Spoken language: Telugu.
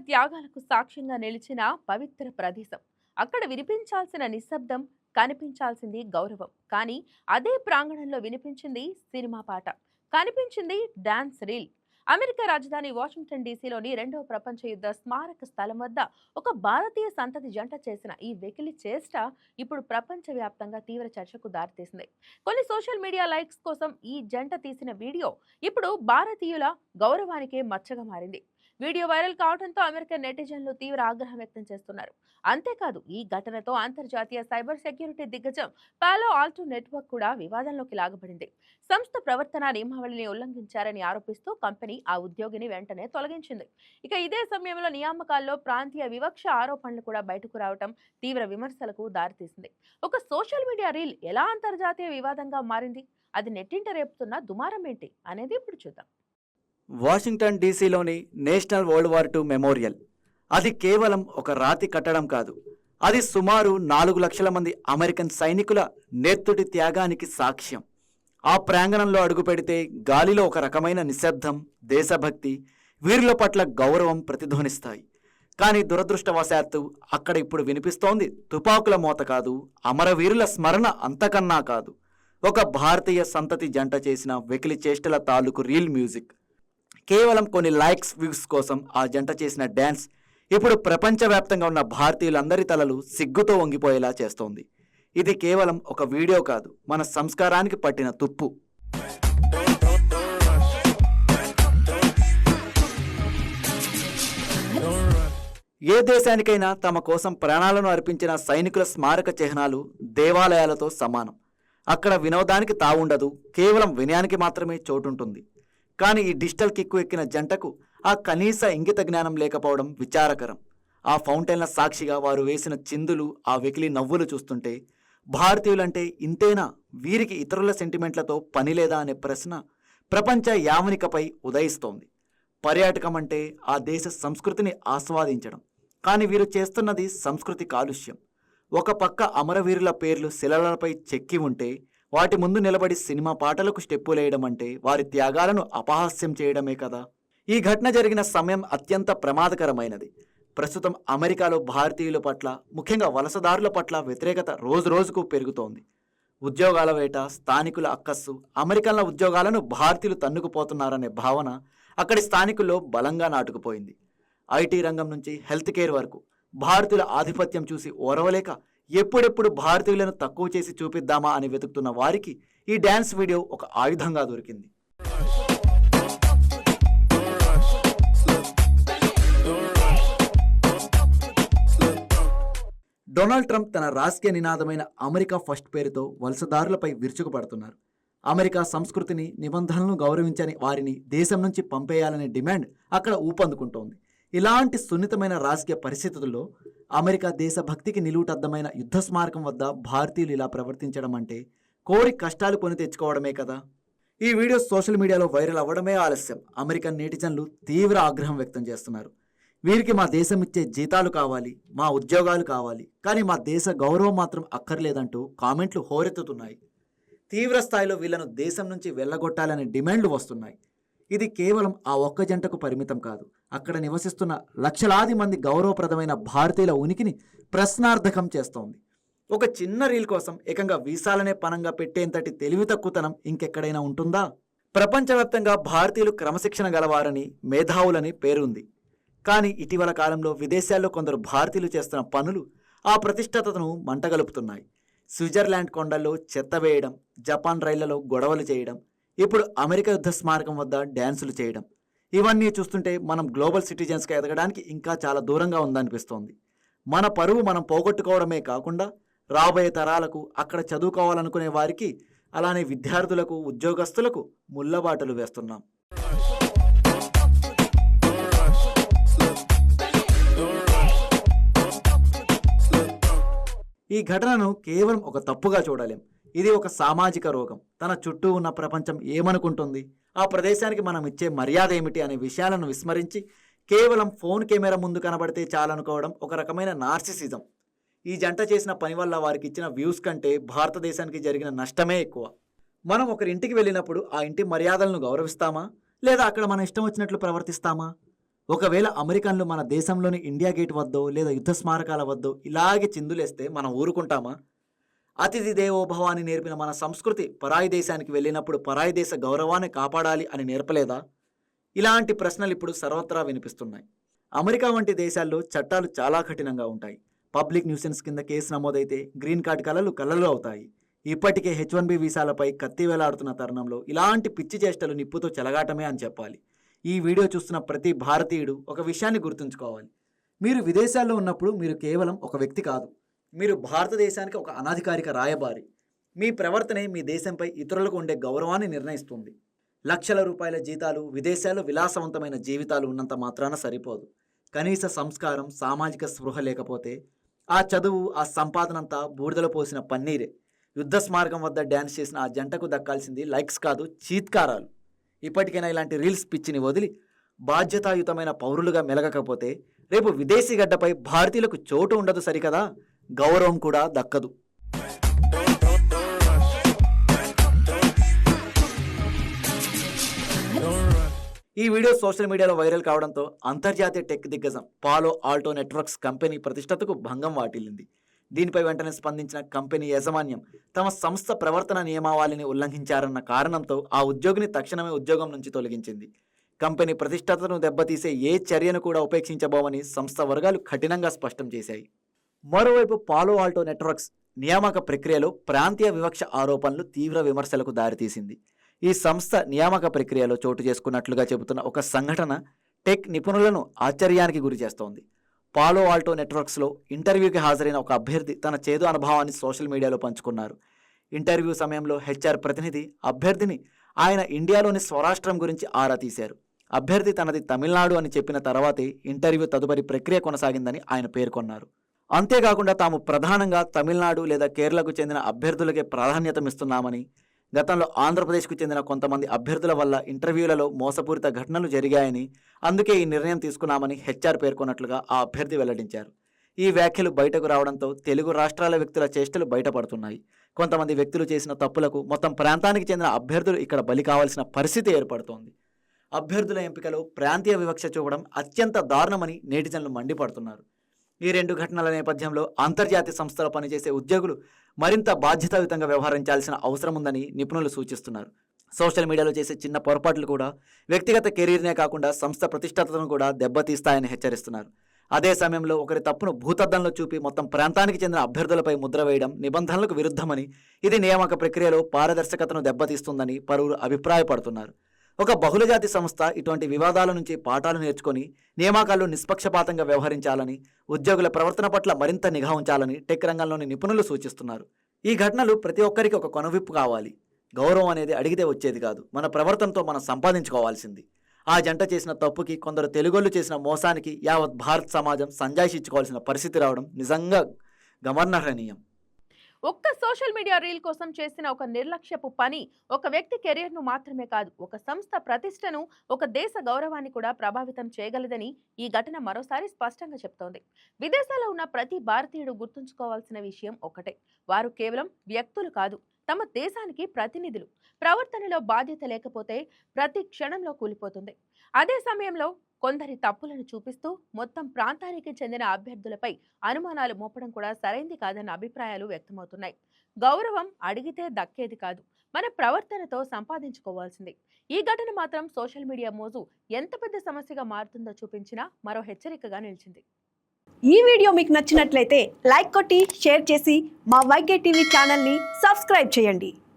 త్యాగాలకు సాక్ష్యంగా నిలిచిన పవిత్ర ప్రదేశం. అక్కడ వినిపించాల్సిన నిశ్శబ్దం, కనిపించాల్సింది గౌరవం. కానీ అదే ప్రాంగణంలో వినిపించింది సినిమా పాట, కనిపించింది డాన్స్ రీల్. అమెరికా రాజధాని వాషింగ్టన్ డీసీలోని రెండవ ప్రపంచ యుద్ధ స్మారక స్థలం వద్ద ఒక భారతీయ సంతతి జంట చేసిన ఈ వెకిలి చేష్ట ఇప్పుడు ప్రపంచవ్యాప్తంగా తీవ్ర చర్చకు దారితీసింది. కొన్ని సోషల్ మీడియా లైక్స్ కోసం ఈ జంట తీసిన వీడియో ఇప్పుడు భారతీయుల గౌరవానికే మచ్చగా మారింది. వీడియో వైరల్ కావడంతో అమెరికన్ నెటిజన్లు తీవ్ర ఆగ్రహం వ్యక్తం చేస్తున్నారు. అంతేకాదు, ఈ ఘటనతో అంతర్జాతీయ సైబర్ సెక్యూరిటీ దిగ్గజం పాలో ఆల్టో నెట్వర్క్ కూడా వివాదంలోకి లాగబడింది. సంస్థ ప్రవర్తన నియమావళిని ఉల్లంఘించారని ఆరోపిస్తూ కంపెనీ ఆ ఉద్యోగిని వెంటనే తొలగించింది. ఇక ఇదే సమయంలో నియామకాల్లో ప్రాంతీయ వివక్ష ఆరోపణలు కూడా బయటకు రావడం తీవ్ర విమర్శలకు దారితీసింది. ఒక సోషల్ మీడియా రీల్ ఎలా అంతర్జాతీయ వివాదంగా మారింది, అది నెట్టింట రేపుతున్న దుమారం ఏంటి అనేది ఇప్పుడు చూద్దాం. వాషింగ్టన్ డీసీలోని national world war II memorial. అది కేవలం ఒక రాతి కట్టడం కాదు, అది సుమారు 4 లక్షల మంది అమెరికన్ సైనికుల నేర్తుడి త్యాగానికి సాక్ష్యం. ఆ ప్రాంగణంలో అడుగుపెడితే గాలిలో ఒక రకమైన నిశ్శబ్దం, దేశభక్తి, వీరుల పట్ల గౌరవం ప్రతిధ్వనిస్తాయి. కానీ దురదృష్టవశాత్తు అక్కడ ఇప్పుడు వినిపిస్తోంది తుపాకుల మోత కాదు, అమరవీరుల స్మరణ అంతకన్నా కాదు, ఒక భారతీయ సంతతి జంట చేసిన వెకిలి చేష్టల తాలూకు రీల్ మ్యూజిక్. కేవలం కొన్ని లైక్స్, వ్యూస్ కోసం ఆ జంట చేసిన డ్యాన్స్ ఇప్పుడు ప్రపంచవ్యాప్తంగా ఉన్న భారతీయులందరి తలలు సిగ్గుతో వంగిపోయేలా చేస్తోంది. ఇది కేవలం ఒక వీడియో కాదు, మన సంస్కారానికి పట్టిన తుప్పు. ఏ దేశానికైనా తమ కోసం ప్రాణాలను అర్పించిన సైనికుల స్మారక చిహ్నాలు దేవాలయాలతో సమానం. అక్కడ వినోదానికి తావుండదు, కేవలం వినయానికి మాత్రమే చోటుంటుంది. కానీ ఈ డిజిటల్ కిక్కు ఎక్కిన జంటకు ఆ కనీస ఇంగిత జ్ఞానం లేకపోవడం విచారకరం. ఆ ఫౌంటైన్ల సాక్షిగా వారు వేసిన చిందులు, ఆ వెకిలి నవ్వులు చూస్తుంటే భారతీయులంటే ఇంతేనా, వీరికి ఇతరుల సెంటిమెంట్లతో పని లేదా అనే ప్రశ్న ప్రపంచ యావనికపై ఉదయిస్తోంది. పర్యాటకం అంటే ఆ దేశ సంస్కృతిని ఆస్వాదించడం, కానీ వీరు చేస్తున్నది సంస్కృతి కాలుష్యం. ఒక పక్క అమరవీరుల పేర్లు శిలలపై చెక్కి ఉంటే వాటి ముందు నిలబడి సినిమా పాటలకు స్టెప్పులేయడం అంటే వారి త్యాగాలను అపహాస్యం చేయడమే కదా. ఈ ఘటన జరిగిన సమయం అత్యంత ప్రమాదకరమైనది. ప్రస్తుతం అమెరికాలో భారతీయుల పట్ల, ముఖ్యంగా వలసదారుల పట్ల వ్యతిరేకత రోజురోజుకు పెరుగుతోంది. ఉద్యోగాల వేట, స్థానికుల అక్కస్సు, అమెరికన్ల ఉద్యోగాలను భారతీయులు తన్నుకుపోతున్నారనే భావన అక్కడి స్థానికుల్లో బలంగా నాటుకుపోయింది. ఐటీ రంగం నుంచి హెల్త్ కేర్ వరకు భారతీయుల ఆధిపత్యం చూసి ఓరవలేక ఎప్పుడెప్పుడు భారతీయులను తక్కువ చేసి చూపిద్దామా అని వెతుకుతున్న వారికి ఈ డ్యాన్స్ వీడియో ఒక ఆయుధంగా దొరికింది. డొనాల్డ్ ట్రంప్ తన రాజకీయ నినాదమైన అమెరికా ఫస్ట్ పేరుతో వలసదారులపై విరుచుకుపడుతున్నారు. అమెరికా సంస్కృతిని, నిబంధనలను గౌరవించని వారిని దేశం నుంచి పంపేయాలనే డిమాండ్ అక్కడ ఊపందుకుంటోంది. ఇలాంటి సున్నితమైన రాజకీయ పరిస్థితుల్లో అమెరికా దేశభక్తికి నిలువుటద్దమైన యుద్ధ స్మారకం వద్ద భారతీయులు ఇలా ప్రవర్తించడం అంటే కోరి కష్టాలు కొని తెచ్చుకోవడమే కదా. ఈ వీడియో సోషల్ మీడియాలో వైరల్ అవ్వడమే ఆలస్యం. అమెరికన్ నెటిజన్లు తీవ్ర ఆగ్రహం వ్యక్తం చేస్తున్నారు. వీరికి మా దేశం ఇచ్చే జీతాలు కావాలి, మా ఉద్యోగాలు కావాలి, కానీ మా దేశ గౌరవం మాత్రం అక్కర్లేదంటూ కామెంట్లు హోరెత్తుతున్నాయి. తీవ్ర స్థాయిలో వీళ్లను దేశం నుంచి వెళ్ళగొట్టాలనే డిమాండ్లు వస్తున్నాయి. ఇది కేవలం ఆ ఒక్క జంటకు పరిమితం కాదు, అక్కడ నివసిస్తున్న లక్షలాది మంది గౌరవప్రదమైన భారతీయుల ఉనికిని ప్రశ్నార్థకం చేస్తోంది. ఒక చిన్న రీల్ కోసం ఏకంగా వీసాలనే పనంగా పెట్టేంతటి తెలివి తక్కువతనం ఇంకెక్కడైనా ఉంటుందా? ప్రపంచవ్యాప్తంగా భారతీయులు క్రమశిక్షణ గలవారని, మేధావులని పేరుంది. కానీ ఇటీవల కాలంలో విదేశాల్లో కొందరు భారతీయులు చేస్తున్న పనులు ఆ ప్రతిష్టతను మంటగలుపుతున్నాయి. స్విట్జర్లాండ్ కొండల్లో చెత్త వేయడం, జపాన్ రైళ్లలో గొడవలు చేయడం, ఇప్పుడు అమెరికా యుద్ధ స్మారకం వద్ద డ్యాన్సులు చేయడం, ఇవన్నీ చూస్తుంటే మనం గ్లోబల్ సిటిజన్స్గా ఎదగడానికి ఇంకా చాలా దూరంగా ఉందనిపిస్తోంది. మన పరువు మనం పోగొట్టుకోవడమే కాకుండా రాబోయే తరాలకు, అక్కడ చదువుకోవాలనుకునే వారికి, అలానే విద్యార్థులకు, ఉద్యోగస్తులకు ముళ్ళబాటలు వేస్తున్నాం. ఈ ఘటనను కేవలం ఒక తప్పుగా చూడలేం. ఇది ఒక సామాజిక రోగం. తన చుట్టూ ఉన్న ప్రపంచం ఏమనుకుంటుంది, ఆ ప్రదేశానికి మనం ఇచ్చే మర్యాద ఏమిటి అనే విషయాలను విస్మరించి కేవలం ఫోన్ కెమెరా ముందు కనబడితే చాలనుకోవడం ఒక రకమైన నార్సిసిజం. ఈ జంట చేసిన పని వల్ల వారికి ఇచ్చిన వ్యూస్ కంటే భారతదేశానికి జరిగిన నష్టమే ఎక్కువ. మనం ఒకరి ఇంటికి వెళ్ళినప్పుడు ఆ ఇంటి మర్యాదలను గౌరవిస్తామా, లేదా అక్కడ మన ఇష్టం వచ్చినట్లు ప్రవర్తిస్తామా? ఒకవేళ అమెరికన్లు మన దేశంలోని ఇండియా గేట్ వద్దో లేదా యుద్ధ స్మారకాల వద్దో ఇలాగే చిందులేస్తే మనం ఊరుకుంటామా? అతిథి దేవోభవ అని నేర్పిన మన సంస్కృతి పరాయి దేశానికి వెళ్ళినప్పుడు పరాయి దేశ గౌరవాన్ని కాపాడాలి అని నేర్పలేదా? ఇలాంటి ప్రశ్నలు ఇప్పుడు సర్వత్రా వినిపిస్తున్నాయి. అమెరికా వంటి దేశాల్లో చట్టాలు చాలా కఠినంగా ఉంటాయి. పబ్లిక్ న్యూసెన్స్ కింద కేసు నమోదైతే గ్రీన్ కార్డ్ కలలు అవుతాయి. ఇప్పటికే H1B వీసాలపై కత్తి వేలాడుతున్న తరుణంలో ఇలాంటి పిచ్చి చేష్టలు నిప్పుతో చెలగాటమే అని చెప్పాలి. ఈ వీడియో చూస్తున్న ప్రతి భారతీయుడు ఒక విషయాన్ని గుర్తుంచుకోవాలి. మీరు విదేశాల్లో ఉన్నప్పుడు మీరు కేవలం ఒక వ్యక్తి కాదు, మీరు భారతదేశానికి ఒక అనధికారిక రాయబారి. మీ ప్రవర్తనే మీ దేశంపై ఇతరులకు ఉండే గౌరవాన్ని నిర్ణయిస్తుంది. లక్షల రూపాయల జీతాలు, విదేశాల్లో విలాసవంతమైన జీవితాలు ఉన్నంత మాత్రాన సరిపోదు. కనీస సంస్కారం, సామాజిక స్పృహ లేకపోతే ఆ చదువు, ఆ సంపాదనంతా బూడిదలో పోసిన పన్నీరే. యుద్ధ స్మారకం వద్ద డ్యాన్స్ చేసిన ఆ జంటకు దక్కాల్సింది లైక్స్ కాదు, చీత్కారాలు. ఇప్పటికైనా ఇలాంటి రీల్స్ పిచ్చిని వదిలి బాధ్యతాయుతమైన పౌరులుగా మెలగకపోతే రేపు విదేశీ గడ్డపై భారతీయులకు చోటు ఉండదు సరికదా, గౌరవం కూడా దక్కదు. ఈ వీడియో సోషల్ మీడియాలో వైరల్ కావడంతో అంతర్జాతీయ టెక్ దిగ్గజం పాలో ఆల్టో నెట్వర్క్స్ కంపెనీ ప్రతిష్టతకు భంగం వాటిల్లింది. దీనిపై వెంటనే స్పందించిన కంపెనీ యాజమాన్యం తమ సంస్థ ప్రవర్తన నియమావళిని ఉల్లంఘించారన్న కారణంతో ఆ ఉద్యోగిని తక్షణమే ఉద్యోగం నుంచి తొలగించింది. కంపెనీ ప్రతిష్టతను దెబ్బతీసే ఏ చర్యను కూడా ఉపేక్షించబోమని సంస్థ వర్గాలు కఠినంగా స్పష్టం చేశాయి. మరోవైపు పాలో ఆల్టో నెట్వర్క్స్ నియామక ప్రక్రియలో ప్రాంతీయ వివక్ష ఆరోపణలు తీవ్ర విమర్శలకు దారితీసింది. ఈ సంస్థ నియామక ప్రక్రియలో చోటు చేసుకున్నట్లుగా చెబుతున్న ఒక సంఘటన టెక్ నిపుణులను ఆశ్చర్యానికి గురి చేస్తోంది. పాలో ఆల్టో నెట్వర్క్స్లో ఇంటర్వ్యూకి హాజరైన ఒక అభ్యర్థి తన చేదు అనుభవాన్ని సోషల్ మీడియాలో పంచుకున్నారు. ఇంటర్వ్యూ సమయంలో HR ప్రతినిధి అభ్యర్థిని ఆయన ఇండియాలోని స్వరాష్ట్రం గురించి ఆరా తీశారు. అభ్యర్థి తనది తమిళనాడు అని చెప్పిన తర్వాతే ఇంటర్వ్యూ తదుపరి ప్రక్రియ కొనసాగిందని ఆయన పేర్కొన్నారు. అంతేకాకుండా తాము ప్రధానంగా తమిళనాడు లేదా కేరళకు చెందిన అభ్యర్థులకే ప్రాధాన్యతమిస్తున్నామని, గతంలో ఆంధ్రప్రదేశ్కు చెందిన కొంతమంది అభ్యర్థుల వల్ల ఇంటర్వ్యూలలో మోసపూరిత ఘటనలు జరిగాయని, అందుకే ఈ నిర్ణయం తీసుకున్నామని HR పేర్కొన్నట్లుగా ఆ అభ్యర్థి వెల్లడించారు. ఈ వ్యాఖ్యలు బయటకు రావడంతో తెలుగు రాష్ట్రాల వ్యక్తుల చేష్టలు బయటపడుతున్నాయి. కొంతమంది వ్యక్తులు చేసిన తప్పులకు మొత్తం ప్రాంతానికి చెందిన అభ్యర్థులు ఇక్కడ బలి కావాల్సిన పరిస్థితి ఏర్పడుతోంది. అభ్యర్థుల ఎంపికలో ప్రాంతీయ వివక్ష చూపడం అత్యంత దారుణమని నేటిజన్లు మండిపడుతున్నారు. ఈ రెండు ఘటనల నేపథ్యంలో అంతర్జాతీయ సంస్థలో పనిచేసే ఉద్యోగులు మరింత బాధ్యతాయుతంగా వ్యవహరించాల్సిన అవసరం ఉందని నిపుణులు సూచిస్తున్నారు. సోషల్ మీడియాలో చేసే చిన్న పొరపాట్లు కూడా వ్యక్తిగత కెరీర్నే కాకుండా సంస్థ ప్రతిష్టతను కూడా దెబ్బతీస్తాయని హెచ్చరిస్తున్నారు. అదే సమయంలో ఒకరి తప్పును భూతద్దంలో చూపి మొత్తం ప్రాంతానికి చెందిన అభ్యర్థులపై ముద్ర వేయడం నిబంధనలకు విరుద్ధమని, ఇది నియామక ప్రక్రియలో పారదర్శకతను దెబ్బతీస్తుందని పలువురు అభిప్రాయపడుతున్నారు. ఒక బహుళజాతి సంస్థ ఇటువంటి వివాదాల నుంచి పాఠాలు నేర్చుకొని నియామకాల్లో నిష్పక్షపాతంగా వ్యవహరించాలని, ఉద్యోగుల ప్రవర్తన పట్ల మరింత నిఘా ఉంచాలని టెక్ రంగంలోని నిపుణులు సూచిస్తున్నారు. ఈ ఘటనలు ప్రతి ఒక్కరికి ఒక కొనవిప్పు కావాలి. గౌరవం అనేది అడిగితే వచ్చేది కాదు, మన ప్రవర్తనతో మనం సంపాదించుకోవాల్సింది. ఆ జంట చేసిన తప్పుకి, కొందరు తెలుగోళ్లు చేసిన మోసానికి యావత్ భారత్ సమాజం సంజాయిషి ఇచ్చుకోవాల్సిన పరిస్థితి రావడం నిజంగా గమనార్హనీయం. ఒక్క సోషల్ మీడియా రీల్ కోసం చేసిన ఒక నిర్లక్ష్యపు పని ఒక వ్యక్తి కెరీర్ను మాత్రమే కాదు, ఒక సంస్థ ప్రతిష్టను, ఒక దేశ గౌరవాన్ని కూడా ప్రభావితం చేయగలదని ఈ ఘటన మరోసారి స్పష్టంగా చెప్తోంది. విదేశాల్లో ఉన్న ప్రతి భారతీయుడు గుర్తుంచుకోవాల్సిన విషయం ఒకటే: వారు కేవలం వ్యక్తులు కాదు, తమ దేశానికి ప్రతినిధులు. ప్రవర్తనలో బాధ్యత లేకపోతే ప్రతి క్షణంలో కూలిపోతుంది. అదే సమయంలో కొందరి తప్పులను చూపిస్తూ మొత్తం ప్రాంతానికి చెందిన అభ్యర్థులపై అనుమానాలు మోపడం కూడా సరైంది కాదన్న అభిప్రాయాలు వ్యక్తమవుతున్నాయి. గౌరవం అడిగితే దక్కేది కాదు, మన ప్రవర్తనతో సంపాదించుకోవాల్సింది. ఈ ఘటన మాత్రం సోషల్ మీడియా మోజు ఎంత పెద్ద సమస్యగా మారుతుందో చూపించిన మరో హెచ్చరికగా నిలిచింది. ఈ వీడియో మీకు నచ్చినట్లయితే లైక్ కొట్టి షేర్ చేసి మా YK టీవీ ఛానల్ని సబ్స్క్రైబ్ చేయండి.